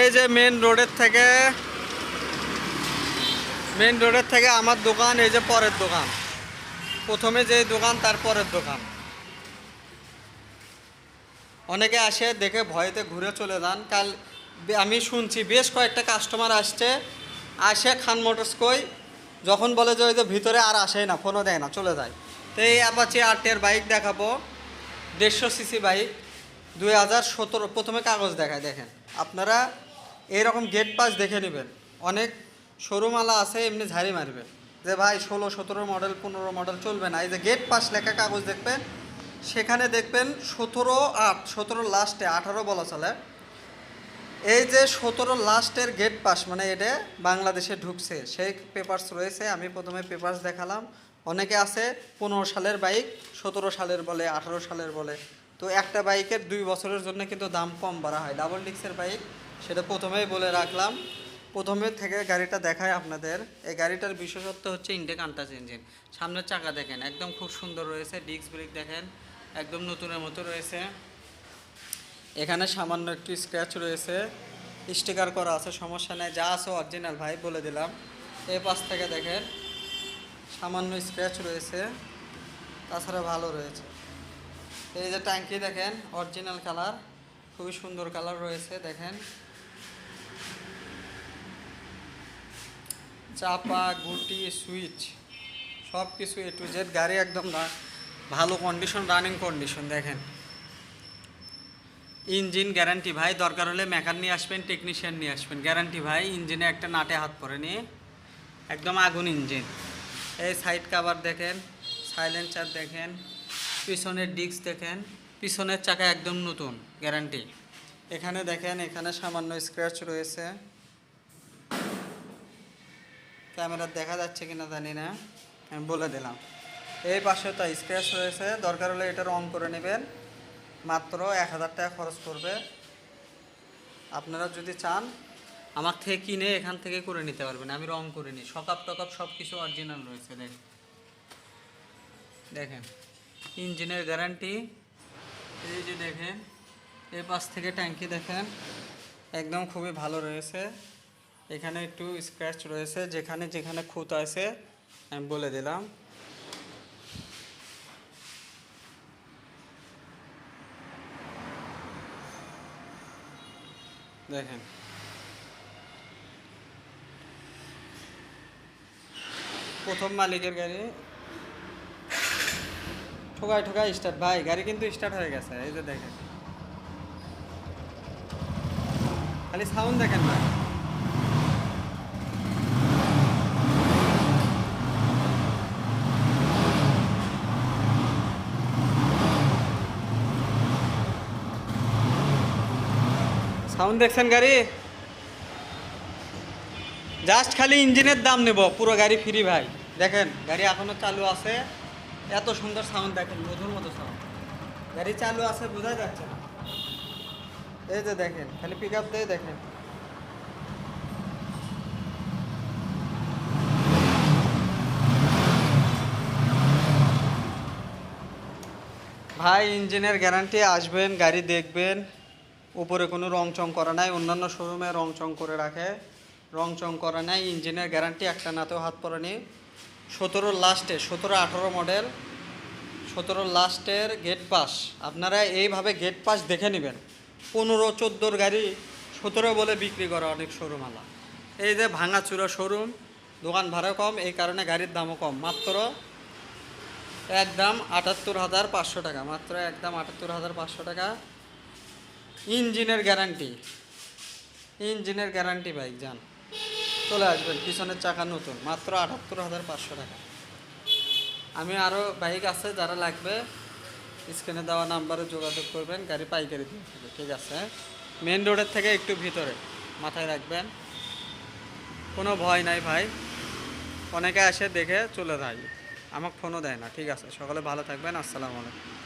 এই যে মেন রোডের থেকে আমার দোকান, এই যে পরের দোকান, প্রথমে যে দোকান তার পরের দোকান। অনেকে আসে দেখে ভয়েতে ঘুরে চলে যান। কাল আমি শুনছি বেশ কয়েকটা কাস্টমার আসছে, আসে খান মোটরস কই, যখন বলে যে ওই যে ভিতরে আর আসেই না, ফোনও দেয় না, চলে যায়। তো এই অ্যাপাচি আর বাইক দেখাবো, 150 সিসি বাইক, 2017। প্রথমে কাগজ দেখায়, দেখেন আপনারা এইরকম গেট পাস দেখে নেবেন। অনেক শোরুমওয়ালা আছে এমনি ঝাড়ি মারবে যে ভাই 16, 17 মডেল, 15 মডেল চলবে না। এই যে গেট পাস লেখা কাগজ দেখবেন, সেখানে দেখবেন 17/8, 17 লাস্টে 18 বলা চলে। এই যে 17 লাস্টের গেট পাস মানে এটা বাংলাদেশে ঢুকছে, সেই পেপারস রয়েছে। আমি প্রথমে পেপারস দেখালাম। অনেকে আছে 15 সালের বাইক 17 সালের বলে, 18 সালের বলে। তো একটা বাইকের 2 বছরের জন্য কিন্তু দাম কম বাড়া হয়। ডাবল ডিক্সের বাইক, সেটা প্রথমেই বলে রাখলাম। প্রথমে থেকে গাড়িটা দেখায় আপনাদের। এই গাড়িটার বিশেষত্ব হচ্ছে ইনটেক আনটাচ ইঞ্জিন। সামনের চাকা দেখেন একদম খুব সুন্দর রয়েছে, ডিস্ক ব্রেক দেখেন একদম নতুনের মতো রয়েছে। এখানে সামান্য একটু স্ক্র্যাচ রয়েছে, স্টিকার করা আছে, সমস্যা নেই, যা আছে অরিজিনাল ভাই বলে দিলাম। এই পাশ থেকে দেখেন সামান্য স্ক্র্যাচ রয়েছে, তাছাড়া ভালো রয়েছে। এই যে ট্যাঙ্কি দেখেন অরিজিনাল কালার, খুবই সুন্দর কালার রয়েছে দেখেন। চাপা, গুটি, সুইচ সব কিছু A to Z। গাড়ি একদম ভালো কন্ডিশন, রানিং কন্ডিশন দেখেন। ইঞ্জিন গ্যারান্টি ভাই, দরকার হলে মেকার নিয়ে আসবেন, টেকনিশিয়ান নিয়ে আসবেন, গ্যারান্টি ভাই। ইঞ্জিনে একটা নাটে হাত পরে নিয়ে একদম আগুন ইঞ্জিন। এই সাইড কাভার দেখেন, সাইলেন্সার দেখেন, পিছনের ডিস্ক দেখেন, পিছনের চাকা একদম নতুন, গ্যারান্টি। এখানে দেখেন, এখানে সামান্য স্ক্র্যাচ রয়েছে, ক্যামেরা দেখা যাচ্ছে কিনা জানি না, আমি বলে দিলাম। এই পাশে তো স্ক্র্যাচ রয়েছে, দরকার হলে এটা রং করে নেবেন, মাত্র 1000 টাকা খরচ করবে। আপনারা যদি চান আমার থেকে কিনে এখান থেকে করে নিতে পারবেন, আমি রং করে নিই। সকাপ টকাপ সব কিছু অরিজিনাল রয়েছে দেখেন। দেখেন ইঞ্জিনের গ্যারান্টি। এই যে দেখেন এই পাশ থেকে ট্যাঙ্কি দেখেন একদম খুবই ভালো রয়েছে। এখানে একটু স্ক্র্যাচ রয়েছে, যেখানে যেখানে খুঁত আছে আমি বলে দিলাম। দেখেন প্রথম মালিকের গাড়ি, ঠোকায় ঠোকায় স্টার্ট ভাই, গাড়ি কিন্তু স্টার্ট হয়ে গেছে। এই যে দেখেন খালি সাউন্ড দেখেন ভাই। সাউন্ড দেখছেন গাড়ি, জাস্ট খালি ইঞ্জিনের দাম নেব, পুরো গাড়ি ফ্রি ভাই। দেখেন গাড়ি এখনও চালু আছে, এত সুন্দর সাউন্ড দেখেন, মধুর মতো সাউন্ড। গাড়ি চালু আছে বোঝা যাচ্ছে না। এই যে দেখেন খালি পিক আপ দিয়ে দেখেন। ভাই ইঞ্জিনের গ্যারান্টি, আসবেন গাড়ি দেখবেন, উপরে কোনো রং চং করা নাই। অন্যান্য শোরুমে রং চং করে রাখে, রং চং করা নাই। ইঞ্জিনের গ্যারান্টি, একটা নাতেও হাত পড়েনি। 17 লাস্টে, 17-18 মডেল, 17 লাস্টের গেট পাস। আপনারা এইভাবে গেট পাস দেখে নেবেন। 15-14 গাড়ি 17 বলে বিক্রি করে অনেক শোরুমওয়ালা। এই যে ভাঙাচুরা শোরুম, দোকান ভাড়া কম, এই কারণে গাড়ির দামও কম। মাত্র একদম 78,500 টাকা, মাত্র একদম 78,500 টাকা। ইঞ্জিনের গ্যারান্টি, ইঞ্জিনের গ্যারান্টি বাইক যান, চলে আসবেন। পিছনের চাকা নতুন, মাত্র 78,500 টাকা। আমি আরও বাইক আছে, যারা লাগবে স্ক্রিনে দেওয়া নাম্বারে যোগাযোগ করবেন, গাড়ি পাইকারি দিয়ে থাকবে, ঠিক আছে। মেন রোডের থেকে একটু ভিতরে, মাথায় রাখবেন, কোনো ভয় নাই ভাই। অনেকে আসে দেখে চলে যায়, আমাকে ফোনও দেয় না, ঠিক আছে। সকলে ভালো থাকবেন, আসসালামু আলাইকুম।